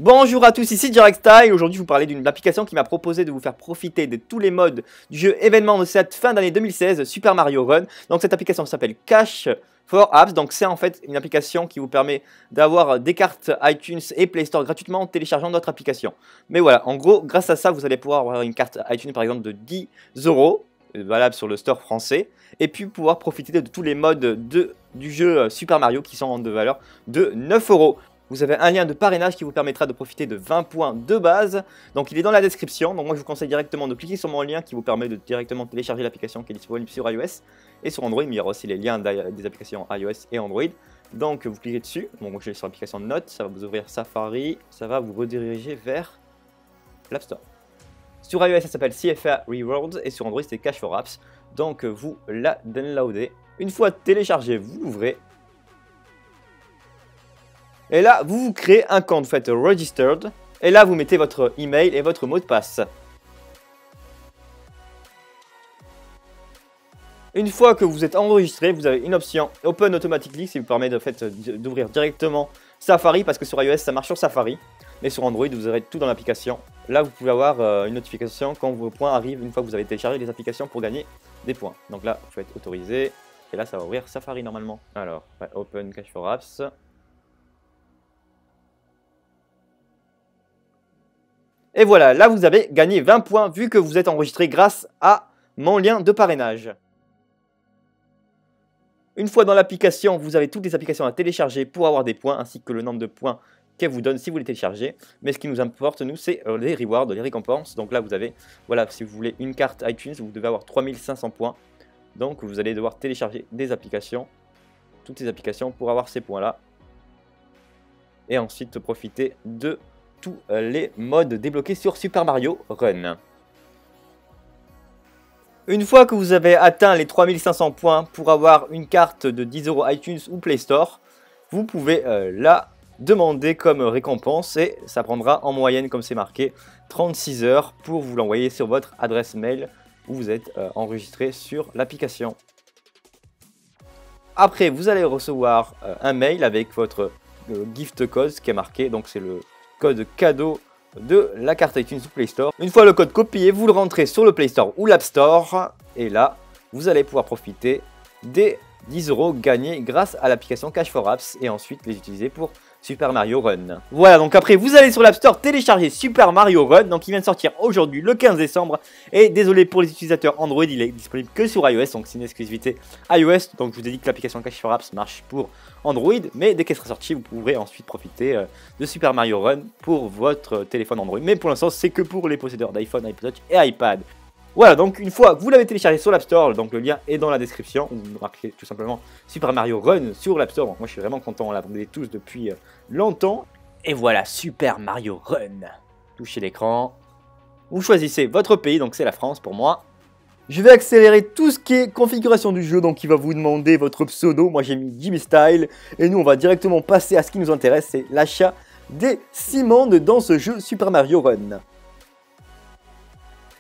Bonjour à tous, ici DirectStyle. Aujourd'hui, je vous parlais d'une application qui m'a proposé de vous faire profiter de tous les modes du jeu événement de cette fin d'année 2016, Super Mario Run. Donc cette application s'appelle Cash for Apps. Donc c'est en fait une application qui vous permet d'avoir des cartes iTunes et Play Store gratuitement en téléchargeant notre application. Mais voilà, en gros, grâce à ça, vous allez pouvoir avoir une carte iTunes par exemple de 10 €, valable sur le store français, et puis pouvoir profiter de tous les modes du jeu Super Mario qui sont de valeur de 9 €. Vous avez un lien de parrainage qui vous permettra de profiter de 20 points de base. Donc il est dans la description. Donc moi je vous conseille directement de cliquer sur mon lien qui vous permet de directement télécharger l'application qui est disponible sur iOS et sur Android. Mais il y aura aussi les liens des applications iOS et Android. Donc vous cliquez dessus. Bon, moi je vais sur l'application de Notes. Ça va vous ouvrir Safari. Ça va vous rediriger vers l'App Store. Sur iOS ça s'appelle CFA Rewards et sur Android c'est Cash for Apps. Donc vous la downloadez. Une fois téléchargé, vous l'ouvrez. Et là, vous vous créez un compte, vous faites Registered. Et là, vous mettez votre email et votre mot de passe. Une fois que vous êtes enregistré, vous avez une option Open Automatically, qui vous permet d'ouvrir directement Safari, parce que sur iOS, ça marche sur Safari. Mais sur Android, vous aurez tout dans l'application. Là, vous pouvez avoir une notification quand vos points arrivent, une fois que vous avez téléchargé les applications pour gagner des points. Donc là, vous faites autoriser. Et là, ça va ouvrir Safari normalement. Alors, Open Cash for Apps. Et voilà, là vous avez gagné 20 points vu que vous êtes enregistré grâce à mon lien de parrainage. Une fois dans l'application, vous avez toutes les applications à télécharger pour avoir des points, ainsi que le nombre de points qu'elle vous donne si vous les téléchargez. Mais ce qui nous importe, nous, c'est les rewards, les récompenses. Donc là, vous avez, voilà, si vous voulez une carte iTunes, vous devez avoir 3500 points. Donc vous allez devoir télécharger des applications, toutes ces applications pour avoir ces points-là. Et ensuite profiter de tous les modes débloqués sur Super Mario Run. Une fois que vous avez atteint les 3500 points pour avoir une carte de 10 € iTunes ou Play Store, vous pouvez la demander comme récompense et ça prendra en moyenne, comme c'est marqué, 36 heures pour vous l'envoyer sur votre adresse mail où vous êtes enregistré sur l'application. Après, vous allez recevoir un mail avec votre gift code qui est marqué, donc c'est le code cadeau de la carte iTunes ou Play Store. Une fois le code copié, vous le rentrez sur le Play Store ou l'App Store et là, vous allez pouvoir profiter des 10 € gagnés grâce à l'application Cash for Apps et ensuite les utiliser pour Super Mario Run. Voilà, donc après vous allez sur l'App Store télécharger Super Mario Run, donc il vient de sortir aujourd'hui le 15 décembre et désolé pour les utilisateurs Android, il est disponible que sur iOS, donc c'est une exclusivité iOS, donc je vous ai dit que l'application Cash for Apps marche pour Android, mais dès qu'elle sera sortie, vous pourrez ensuite profiter de Super Mario Run pour votre téléphone Android, mais pour l'instant c'est que pour les possédeurs d'iPhone, iPod Touch et iPad. Voilà, donc une fois que vous l'avez téléchargé sur l'App Store, donc le lien est dans la description, vous marquez tout simplement Super Mario Run sur l'App Store. Donc moi je suis vraiment content, on l'attendait tous depuis longtemps. Et voilà, Super Mario Run. Touchez l'écran. Vous choisissez votre pays, donc c'est la France pour moi. Je vais accélérer tout ce qui est configuration du jeu, donc il va vous demander votre pseudo. Moi j'ai mis Jimmy Style. Et nous on va directement passer à ce qui nous intéresse, c'est l'achat des 6 mondes dans ce jeu Super Mario Run.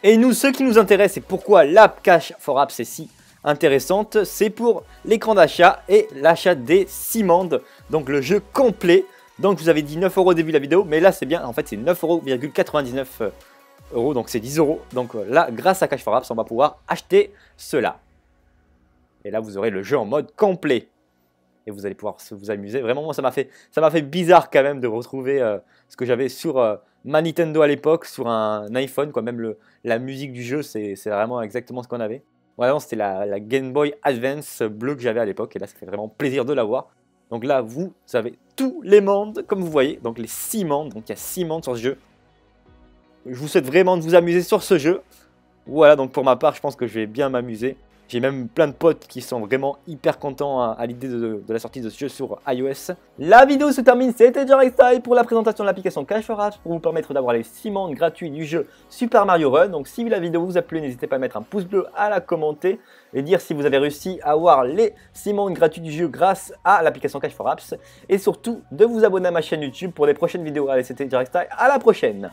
Et nous, ce qui nous intéresse et pourquoi l'app Cash for Apps est si intéressante, c'est pour l'écran d'achat et l'achat des 6 mondes, donc le jeu complet. Donc je vous avais dit 9 € au début de la vidéo, mais là c'est bien, en fait c'est 9,99 €, donc c'est 10 €. Donc là, grâce à Cash for Apps, on va pouvoir acheter cela. Et là vous aurez le jeu en mode complet. Et vous allez pouvoir vous amuser. Vraiment, moi, ça m'a fait bizarre quand même de retrouver ce que j'avais sur ma Nintendo à l'époque, sur un iPhone, quoi. Même la musique du jeu, c'est vraiment exactement ce qu'on avait. Vraiment, c'était la Game Boy Advance bleue que j'avais à l'époque. Et là, ça fait vraiment plaisir de l'avoir. Donc là, vous avez tous les mondes, comme vous voyez. Donc les 6 mondes. Donc il y a 6 mondes sur ce jeu. Je vous souhaite vraiment de vous amuser sur ce jeu. Voilà, donc pour ma part, je pense que je vais bien m'amuser. J'ai même plein de potes qui sont vraiment hyper contents à l'idée de la sortie de ce jeu sur iOS. La vidéo se termine, c'était DirectStyle pour la présentation de l'application Cash for Apps pour vous permettre d'avoir les 6 mondes gratuits du jeu Super Mario Run. Donc si la vidéo vous a plu, n'hésitez pas à mettre un pouce bleu, à la commenter et dire si vous avez réussi à avoir les 6 mondes gratuits du jeu grâce à l'application Cash for Apps. Et surtout de vous abonner à ma chaîne YouTube pour les prochaines vidéos. Allez, c'était DirectStyle, à la prochaine!